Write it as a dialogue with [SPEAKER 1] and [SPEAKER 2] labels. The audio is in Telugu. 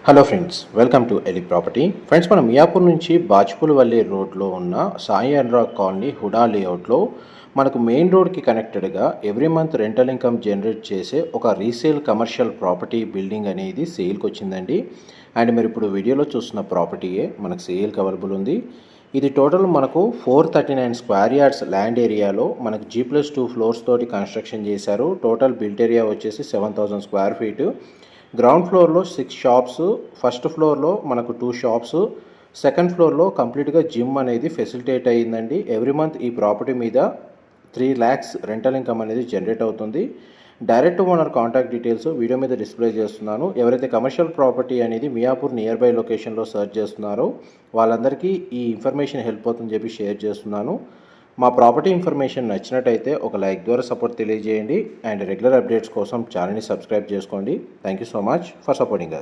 [SPEAKER 1] Hello friends, welcome to Eli property. Friends, మనం మియాపూర్ నుంచి బాచుపులవల్లి రోడ్లో ఉన్న సాయి అనురాగ్ కాలనీ హుడా లేఅవుట్లో మనకు మెయిన్ రోడ్కి కనెక్టెడ్గా every month rental income generate చేసే ఒక రీసేల్ కమర్షియల్ ప్రాపర్టీ బిల్డింగ్ అనేది సేల్కి వచ్చిందండి. అండ్ మీరు ఇప్పుడు వీడియోలో చూస్తున్న ప్రాపర్టీయే మనకు సేల్కి అవైలబుల్ ఉంది. ఇది టోటల్ మనకు 439 స్క్వేర్ యార్డ్స్ ల్యాండ్ ఏరియాలో మనకు G+2 ఫ్లోర్స్ తోటి కన్స్ట్రక్షన్ చేశారు. టోటల్ బిల్ట్ ఏరియా వచ్చేసి 7,000 స్క్వేర్ ఫీట్. గ్రౌండ్ ఫ్లోర్లో 6 షాప్స్, ఫస్ట్ ఫ్లోర్లో మనకు 2 షాప్స్, సెకండ్ ఫ్లోర్లో కంప్లీట్గా జిమ్ అనేది ఫెసిలిటేట్ అయ్యిందండి. ఎవ్రీ మంత్ ఈ ప్రాపర్టీ మీద 3 lakhs రెంటల్ ఇన్కమ్ అనేది జనరేట్ అవుతుంది. Direct owner contact details video మీద డిస్ప్లే చేస్తున్నాను. ఎవరైతే కమర్షియల్ ప్రాపర్టీ అనేది మియాపూర్ నియర్ బై లొకేషన్లో సర్చ్ చేస్తున్నారో వాళ్ళందరికీ ఈ ఇన్ఫర్మేషన్ హెల్ప్ అవుతుందని చెప్పి షేర్ చేస్తున్నాను. మా ప్రాపర్టీ ఇన్ఫర్మేషన్ నచ్చినట్టయితే ఒక లైక్ ద్వారా సపోర్ట్ తెలియజేయండి. అండ్ రెగ్యులర్ అప్డేట్స్ కోసం ఛానల్ని సబ్స్క్రైబ్ చేసుకోండి. Thank you so much for supporting us.